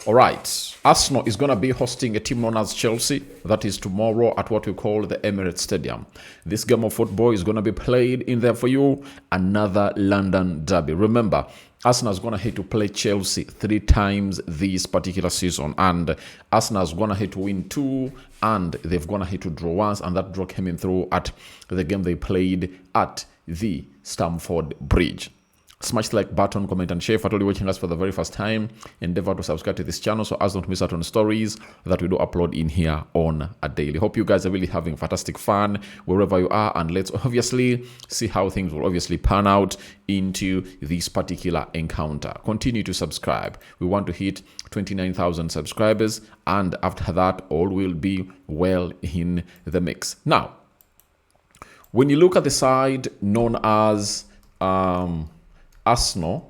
All right. Arsenal is going to be hosting a team known as Chelsea. That is tomorrow at what we call the Emirates Stadium. This game of football is going to be played in there for you. Another London derby. Remember, Arsenal is going to hit to play Chelsea 3 times this particular season. And Arsenal is going to hit to win 2. And they've going to hit to draw once. And that draw came in through at the game they played at the Stamford Bridge. Smash the like button, comment and share. For all you watching us for the very first time, endeavor to subscribe to this channel so as not to miss out on stories that we do upload in here on a daily. Hope you guys are really having fantastic fun wherever you are, and let's obviously see how things will obviously pan out into this particular encounter. Continue to subscribe. We want to hit 29,000 subscribers, and after that all will be well in the mix. Now, when you look at the side known as Arsenal,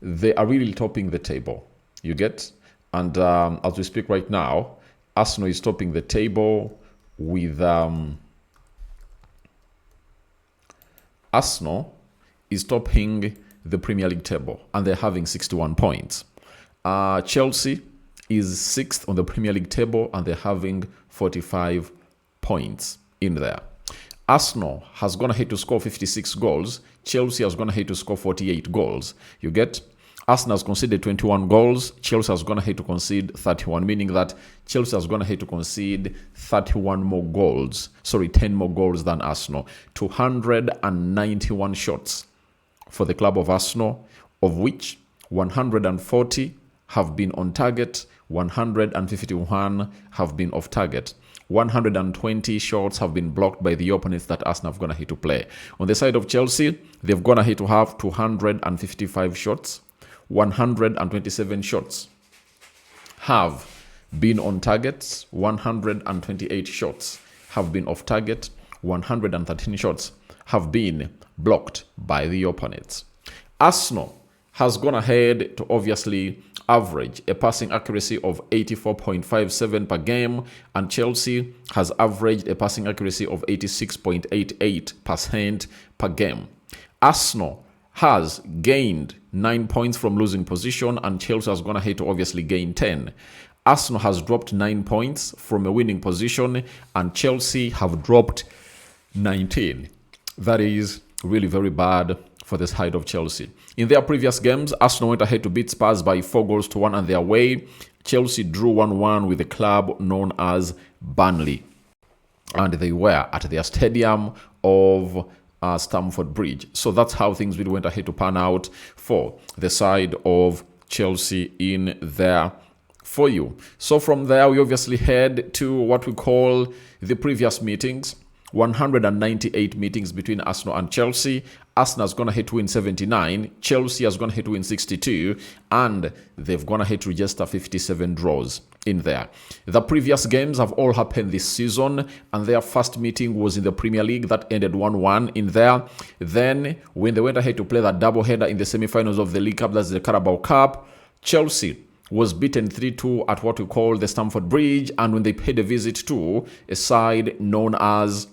they are really topping the table. You get? And as we speak right now, Arsenal is topping the table with Arsenal is topping the Premier League table, and they're having 61 points. Chelsea is 6th on the Premier League table, and they're having 45 points in there. Arsenal has gone ahead to score 56 goals. Chelsea has gone ahead to score 48 goals. You get? Arsenal has conceded 21 goals. Chelsea has gone ahead to concede 31, meaning that Chelsea has gone ahead to concede 31 more goals. Sorry, 10 more goals than Arsenal. 291 shots for the club of Arsenal, of which 140 have been on target, 151 have been off target. 120 shots have been blocked by the opponents that Arsenal have gone ahead to play. On the side of Chelsea, they've gone ahead to have 255 shots. 127 shots have been on target. 128 shots have been off target. 113 shots have been blocked by the opponents. Arsenal has gone ahead to obviously average a passing accuracy of 84.57 per game, and Chelsea has averaged a passing accuracy of 86.88% per game. Arsenal has gained 9 points from losing position, and Chelsea has gone ahead to obviously gain 10. Arsenal has dropped 9 points from a winning position, and Chelsea have dropped 19. That is really very bad for the side of Chelsea. In their previous games, Arsenal went ahead to beat Spurs by 4-1 on their way. Chelsea drew 1-1 with a club known as Burnley, and they were at their stadium of Stamford Bridge. So that's how things really went ahead to pan out for the side of Chelsea in there for you. So from there, we obviously head to what we call the previous meetings. 198 meetings between Arsenal and Chelsea. Arsenal has gone ahead to win 79. Chelsea has gone ahead to win 62. And they've gone ahead to register 57 draws in there. The previous games have all happened this season, and their first meeting was in the Premier League that ended 1-1 in there. Then, when they went ahead to play that doubleheader in the semi-finals of the League Cup, that's the Carabao Cup, Chelsea was beaten 3-2 at what we call the Stamford Bridge, and when they paid a visit to a side known as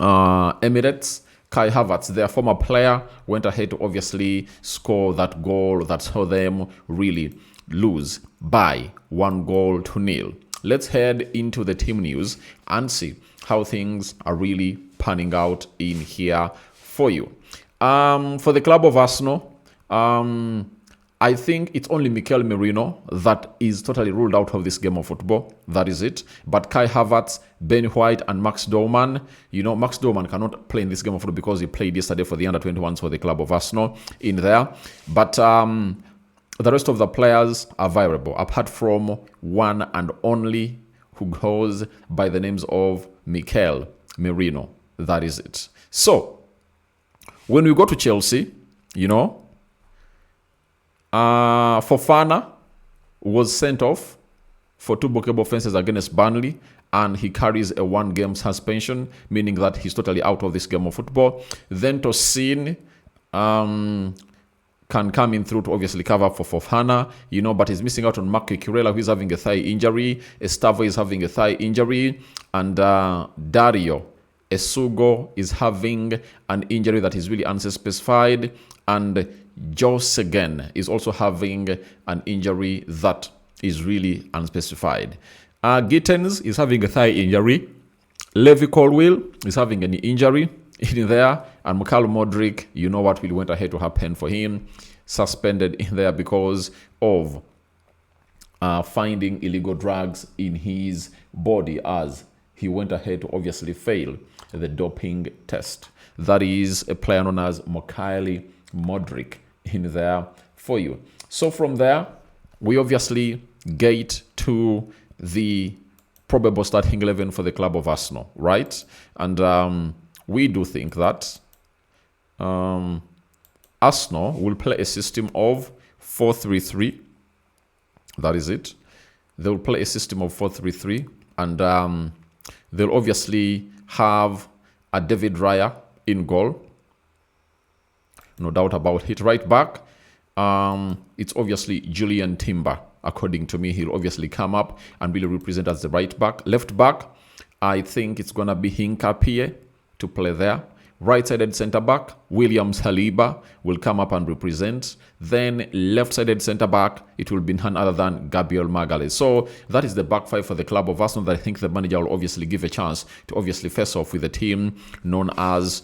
Emirates, Kai Havertz, their former player, went ahead to obviously score that goal that saw them really lose by 1-0. Let's head into the team news and see how things are really panning out in here for you. For the club of Arsenal, I think it's only Mikel Merino that is totally ruled out of this game of football. That is it. But Kai Havertz, Ben White, and Max Dorman, Max Dorman cannot play in this game of football because he played yesterday for the under-21s for the club of Arsenal in there. But the rest of the players are viable, apart from one and only who goes by the names of Mikel Merino. That is it. So, when we go to Chelsea, Fofana was sent off for 2 bookable offenses against Burnley, and he carries a 1-game suspension, meaning that he's totally out of this game of football. Then Tosin can come in through to obviously cover for Fofana, but he's missing out on Mark Cucurella, who is having a thigh injury. Estavo is having a thigh injury, and Dario Esugo is having an injury that is really unspecified, and Jose again is also having an injury that is really unspecified. Gittens is having a thigh injury. Levi Colwill is having an injury in there. And Mikhail Modric, you know what will went ahead to happen for him. Suspended in there because of finding illegal drugs in his body as he went ahead to obviously fail the doping test. That is a player known as Mikhail Modric in there for you. So from there, we obviously get to the probable starting 11 for the club of Arsenal, right? And we do think that Arsenal will play a system of 4-3-3. That is it. They will play a system of 4-3-3, and they'll obviously have a David Raya in goal. No doubt about it. Right back, it's obviously Julian Timber. According to me, he'll obviously come up and really represent as the right back. Left back, I think it's going to be Hinkapie to play there. Right-sided centre-back, William Saliba will come up and represent. Then left-sided centre-back, it will be none other than Gabriel Magalhaes. So that is the back five for the club of Arsenal that I think the manager will obviously give a chance to obviously face off with a team known as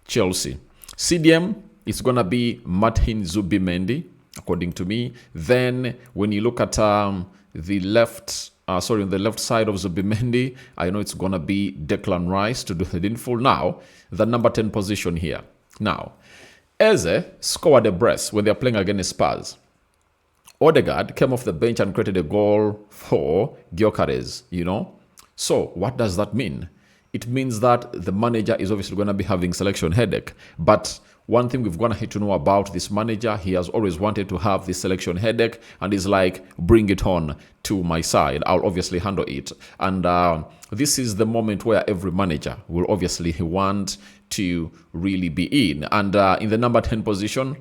Chelsea. CDM is going to be Martin Zubimendi, according to me. Then when you look at the left on the left side of Zubimendi, I know it's going to be Declan Rice to do the needful. Now, the number 10 position here. Now, Eze scored a brace when they're playing against Spurs. Odegaard came off the bench and created a goal for Gyokeres, you know. So, what does that mean? It means that the manager is obviously going to be having selection headache. But one thing we've gone ahead to know about this manager, he has always wanted to have this selection headache, and is like, bring it on to my side. I'll obviously handle it. And this is the moment where every manager will obviously want to really be in. And in the number 10 position,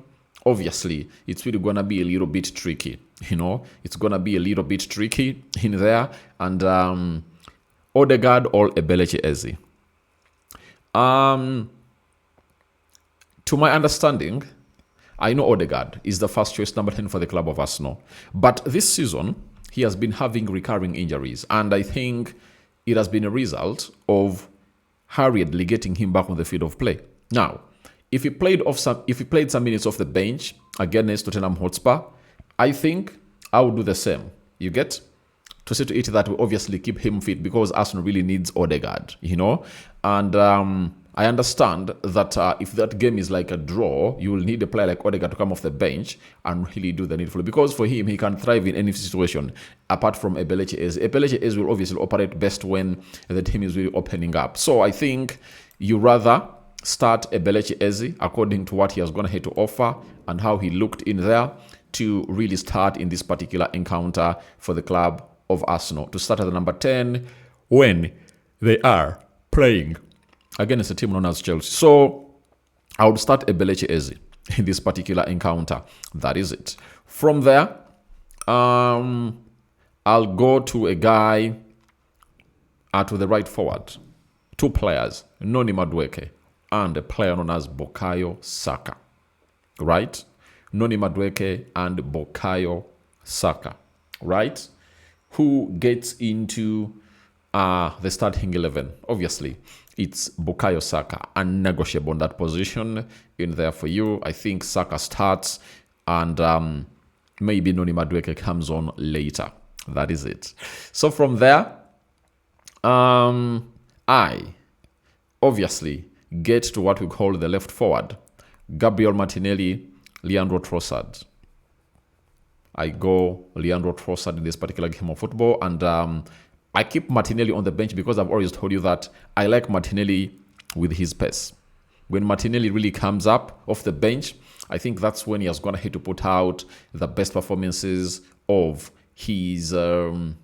obviously, it's really going to be a little bit tricky. You know, it's going to be a little bit tricky in there. And Odegaard or Ebelechi Eze. To my understanding, I know Odegaard is the first choice number 10 for the club of Arsenal. But this season, he has been having recurring injuries. And I think it has been a result of hurriedly getting him back on the field of play. Now, if he played some minutes off the bench against Tottenham Hotspur, I think I would do the same. You get? To see to it that we obviously keep him fit, because Arsenal really needs Odegaard, you know. And I understand that if that game is like a draw, you will need a player like Odegaard to come off the bench and really do the needful. Because for him, he can thrive in any situation apart from Ebelechi Eze. Ebelechi Eze will obviously operate best when the team is really opening up. So I think you rather start Ebelechi Eze according to what he has gone ahead to offer and how he looked in there to really start in this particular encounter for the club of Arsenal, to start at the number 10 when they are playing against a team known as Chelsea. So I would start Ebelechi Eze in this particular encounter. That is it. From there, I'll go to a guy to the right forward. Two players, Noni Madueke and a player known as Bukayo Saka. Right? Noni Madueke and Bukayo Saka. Right? Who gets into the starting 11? Obviously, it's Bukayo Saka, unnegotiable on that position in there for you. I think Saka starts, and maybe Noni Madueke comes on later. That is it. So from there, I obviously get to what we call the left forward. Gabriel Martinelli, Leandro Trossard. I go Leandro Trossard in this particular game of football, and I keep Martinelli on the bench because I've always told you that I like Martinelli with his pace. When Martinelli really comes up off the bench, I think that's when he has gone ahead to put out the best performances of his season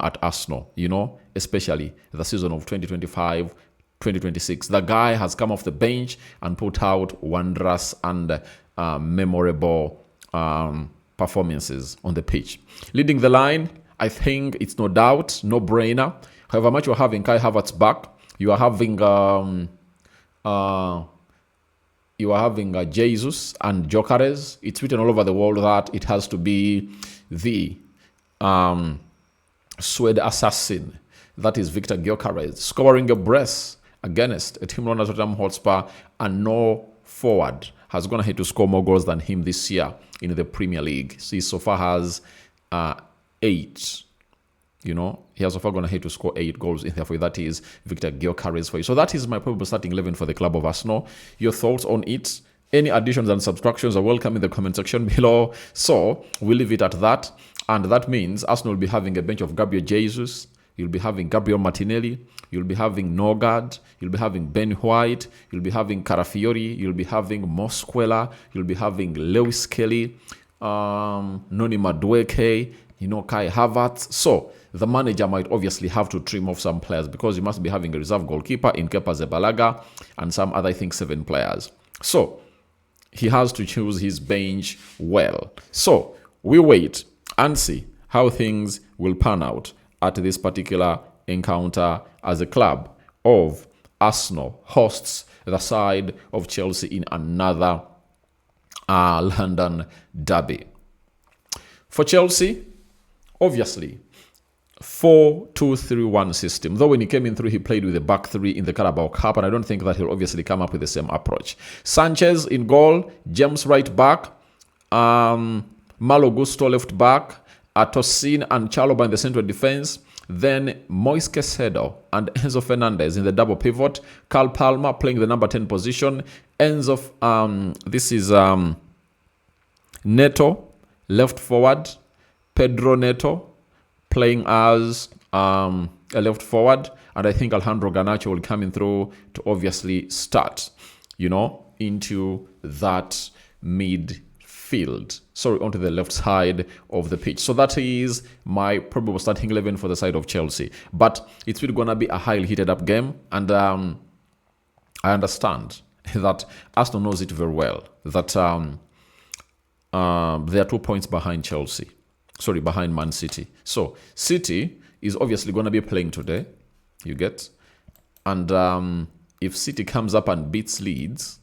at Arsenal, you know, especially the season of 2025-2026. The guy has come off the bench and put out wondrous and memorable performances on the pitch. Leading the line, I think it's no doubt, no brainer. However much you're having Kai Havertz back, you are having You are having Jesus and Gyokeres. It's written all over the world that it has to be the Swede assassin, that is Victor Gyokeres, scoring a brace against a team known as Tottenham Hotspur, and no forward has gone ahead to score more goals than him this year in the Premier League. See, so far has 8. You know, he has so far gone ahead to score 8 goals. Therefore, that is Victor Gyokeres for you. So that is my probable starting 11 for the club of Arsenal. Your thoughts on it? Any additions and subtractions are welcome in the comment section below. So we'll leave it at that. And that means Arsenal will be having a bench of Gabriel Jesus. You'll be having Gabriel Martinelli. You'll be having Norgard. You'll be having Ben White. You'll be having Carafiori. You'll be having Mosquera. You'll be having Lewis Kelly, Noni Madueke, Kai Havertz. So the manager might obviously have to trim off some players because you must be having a reserve goalkeeper in Kepa Zabalaga and some other, I think, 7 players. So he has to choose his bench well. So we wait and see how things will pan out at this particular encounter as a club of Arsenal hosts the side of Chelsea in another London derby. For Chelsea, obviously, 4-2-3-1 system. Though when he came in through, he played with a back 3 in the Carabao Cup, and I don't think that he'll obviously come up with the same approach. Sanchez in goal, James right back, Malo Gusto left back, Tosin and Chalobah in the central defense. Then Moise Caicedo and Enzo Fernandez in the double pivot. Carl Palmer playing the number 10 position. This is Neto, left forward. Pedro Neto playing as a left forward. And I think Alejandro Garnacho will come in through to obviously start, into that midfield. Sorry, onto the left side of the pitch. So that is my probable starting 11 for the side of Chelsea. But it's really going to be a highly heated up game. And I understand that Arsenal knows it very well. That they are 2 points behind Chelsea. Sorry, behind Man City. So City is obviously going to be playing today. You get? And if City comes up and beats Leeds...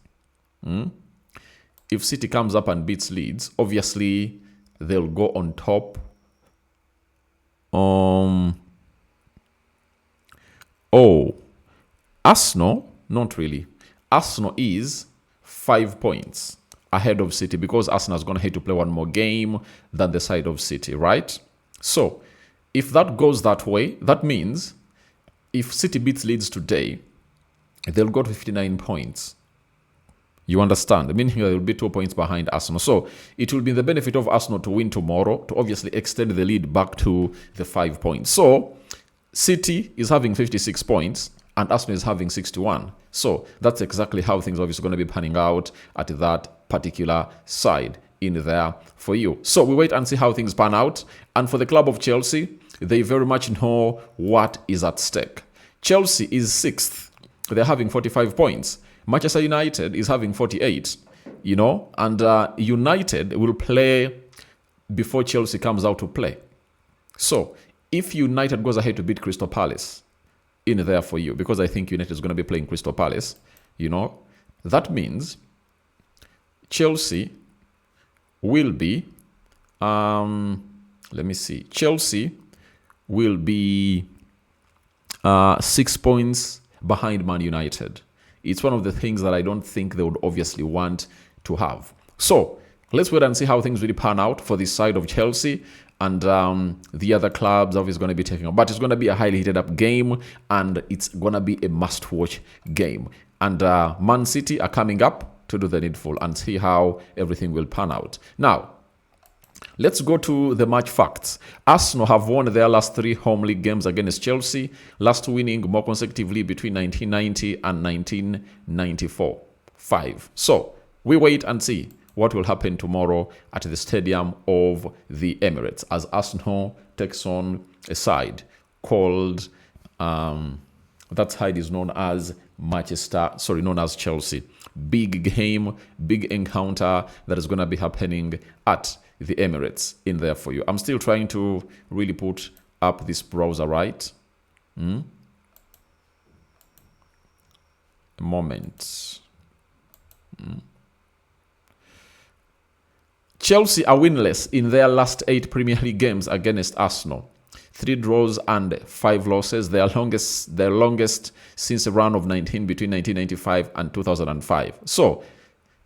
If City comes up and beats Leeds, obviously they'll go on top. Arsenal, not really. Arsenal is 5 points ahead of City because Arsenal is going to have to play one more game than the side of City, right? So if that goes that way, that means if City beats Leeds today, they'll go to 59 points. You understand? Meaning they will be 2 points behind Arsenal. So it will be the benefit of Arsenal to win tomorrow to obviously extend the lead back to the 5 points. So City is having 56 points and Arsenal is having 61. So that's exactly how things are obviously going to be panning out at that particular side in there for you. So we wait and see how things pan out. And for the club of Chelsea, they very much know what is at stake. Chelsea is 6th. They're having 45 points. Manchester United is having 48, and United will play before Chelsea comes out to play. So if United goes ahead to beat Crystal Palace in there for you, because I think United is going to be playing Crystal Palace, that means Chelsea will be, Chelsea will be 6 points behind Man United. It's one of the things that I don't think they would obviously want to have. So let's wait and see how things really pan out for this side of Chelsea. And the other clubs obviously going to be taking up. But it's going to be a highly heated up game. And it's going to be a must-watch game. And Man City are coming up to do the needful and see how everything will pan out. Now, let's go to the match facts. Arsenal have won their last 3 home league games against Chelsea, last winning more consecutively between 1990 and 1994. 5. So we wait and see what will happen tomorrow at the Stadium of the Emirates as Arsenal takes on a side called, that side is known as known as Chelsea. Big game, big encounter that is going to be happening at the Emirates in there for you. I'm still trying to really put up this browser right. A moment. Chelsea are winless in their last 8 Premier League games against Arsenal. 3 draws and 5 losses, their longest since a run of 19 between 1995 and 2005. So,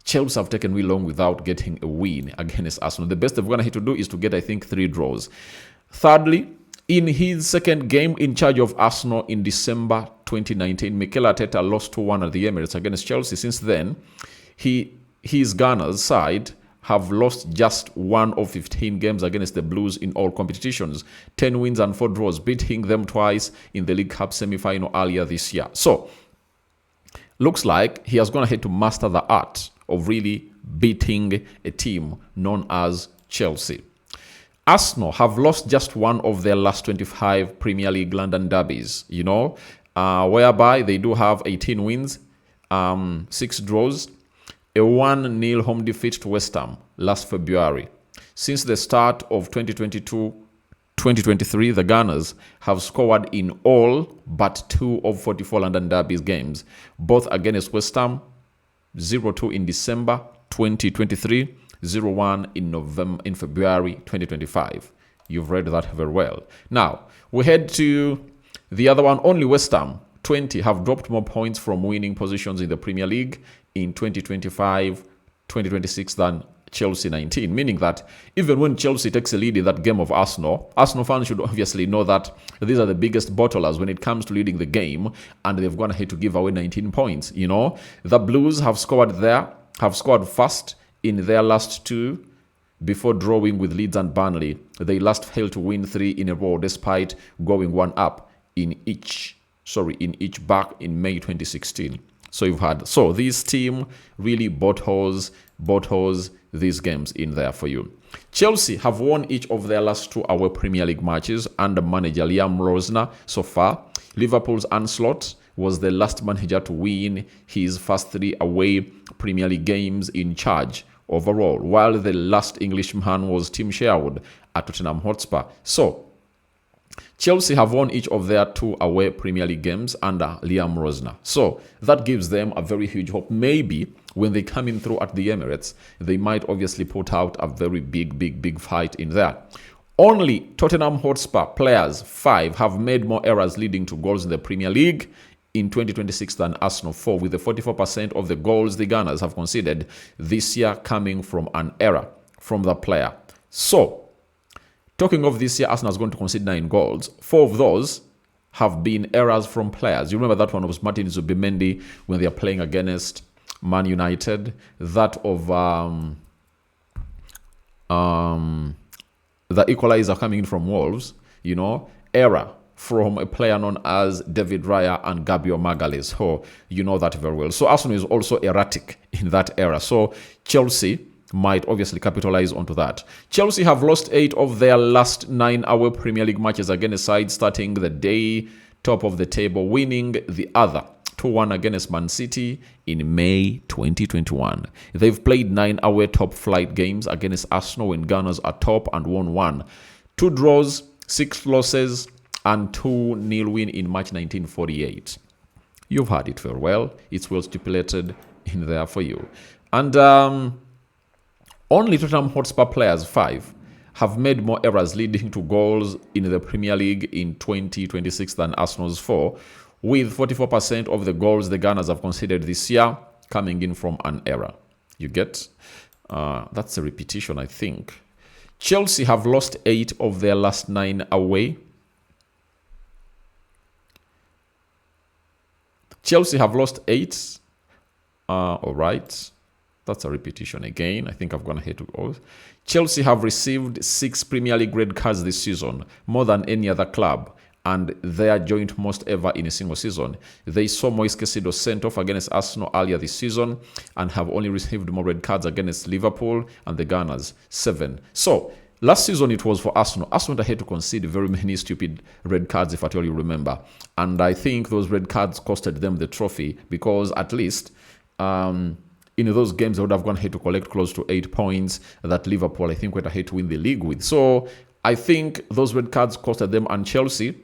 Chelsea have taken really long without getting a win against Arsenal. The best they're going to have to do is to get, I think, 3 draws. Thirdly, in his second game in charge of Arsenal in December 2019, Mikel Arteta lost 2-1 at the Emirates against Chelsea. Since then, his Gunners side have lost just 1 of 15 games against the Blues in all competitions. 10 wins and 4 draws, beating them twice in the League Cup semi-final earlier this year. So, looks like he has gone ahead to master the art of really beating a team known as Chelsea. Arsenal have lost just 1 of their last 25 Premier League London derbies, whereby they do have 18 wins, 6 draws, a 1-0 home defeat to West Ham last February. Since the start of 2022-2023, the Gunners have scored in all but 2 of 44 London derbies games, both against West Ham, 0-2 in December 2023, 0-1 in February 2025. You've read that very well. Now, we head to the other one. Only West Ham 20 have dropped more points from winning positions in the Premier League in 2025-2026 than Chelsea 19, meaning that even when Chelsea takes a lead in that game of Arsenal fans should obviously know that these are the biggest bottlers when it comes to leading the game, and they've gone ahead to give away 19 points. The Blues have scored first in their last 2 before drawing with Leeds and Burnley. They last failed to win 3 in a row despite going 1 up in each back in May 2016. So this team really bottles these games in there for you. Chelsea have won each of their last 2 away Premier League matches under manager Liam Rosner so far. Liverpool's Ancelotti was the last manager to win his first 3 away Premier League games in charge overall, while the last Englishman was Tim Sherwood at Tottenham Hotspur. So, Chelsea have won each of their 2 away Premier League games under Liam Rosner. So, that gives them a very huge hope. Maybe when they come in through at the Emirates, they might obviously put out a very big fight in there. Only Tottenham Hotspur players 5 have made more errors leading to goals in the Premier League in 2026 than Arsenal 4, with the 44% of the goals the Gunners have conceded this year coming from an error from the player. So, talking of this year, Arsenal is going to concede 9 goals. 4 of those have been errors from players. You remember that one was Martin Zubimendi when they are playing against Man United. That of the equalizer coming in from Wolves, error from a player known as David Raya and Gabriel Magalhaes. So you know that very well. So Arsenal is also erratic in that era. So Chelsea might obviously capitalize onto that. Chelsea have lost 8 of their last 9 away Premier League matches against sides starting the day top of the table, winning the other 2-1 against Man City in May 2021. They've played 9 away top flight games against Arsenal when Gunners are top and won 1. 2 draws, 6 losses, and 2-0 win in March 1948. You've heard it very well. It's well stipulated in there for you. And only Tottenham Hotspur players 5 have made more errors leading to goals in the Premier League in 2026 than Arsenal's 4, with 44% of the goals the Gunners have conceded this year coming in from an error. You get? That's a repetition, I think. Chelsea have lost 8 of their last 9 away. Chelsea have lost 8. All right. That's a repetition again. I think I've gone ahead to go. Chelsea have received 6 Premier League red cards this season, more than any other club, and their joint most ever in a single season. They saw Moise Caicedo sent off against Arsenal earlier this season and have only received more red cards against Liverpool and the Gunners, 7. So, last season it was for Arsenal. Arsenal had to concede very many stupid red cards, if at all you remember. And I think those red cards costed them the trophy because at least in those games they would have gone ahead to collect close to 8 points that Liverpool, I think, went ahead to win the league with. So I think those red cards costed them, and Chelsea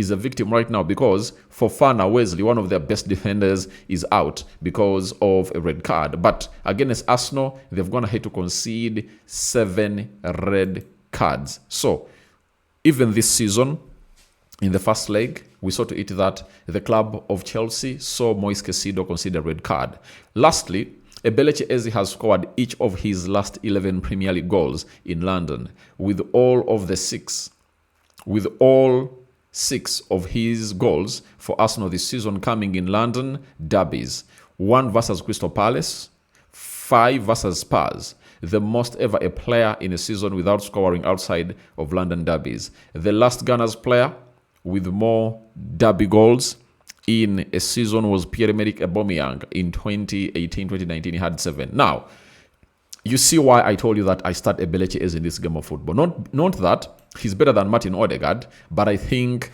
is a victim right now because Fofana Wesley, one of their best defenders, is out because of a red card. But against Arsenal, they've gone ahead to concede 7 red cards. So even this season, in the first leg, we saw to it that the club of Chelsea saw Moise Caicedo concede a red card. Lastly, Ebelechi Eze has scored each of his last 11 Premier League goals in London, with all 6 of his goals for Arsenal this season coming in London derbies. 1 versus Crystal Palace, 5 versus Spurs. The most ever a player in a season without scoring outside of London derbies. The last Gunners player with more derby goals in a season was Pierre-Emerick Aubameyang in 2018-2019. He had 7. Now, you see why I told you that I start Ebelechi Eze in this game of football. Not that he's better than Martin Odegaard, but I think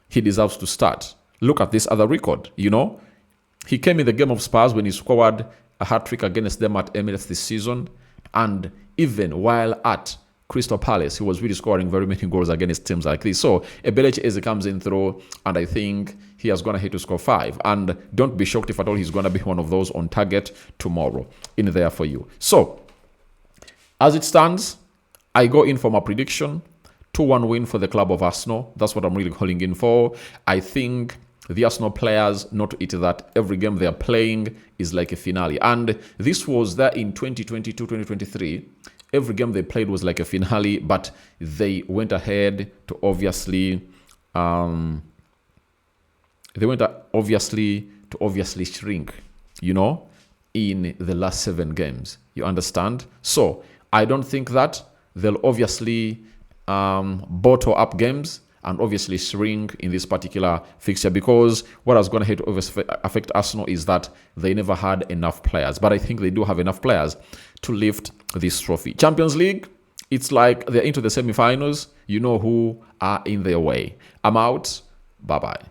he deserves to start. Look at this other record, He came in the game of Spurs when he scored a hat-trick against them at Emirates this season. And even while at Crystal Palace, he was really scoring very many goals against teams like this. So Ebelechi Eze comes in through, and I think he has gone ahead to score 5. And don't be shocked if at all he's going to be one of those on target tomorrow in there for you. So as it stands, I go in for my prediction. 2-1 win for the club of Arsenal. That's what I'm really calling in for. I think the Arsenal players know to it that every game they are playing is like a finale. And this was there in 2022-2023. Every game they played was like a finale, but they went ahead to obviously shrink, in the last 7 games. You understand? So I don't think that they'll obviously bottle up games and obviously shrink in this particular fixture, because what I was going to affect Arsenal is that they never had enough players. But I think they do have enough players to lift this trophy. Champions League, it's like they're into the semi-finals. You know who are in their way. I'm out. Bye-bye.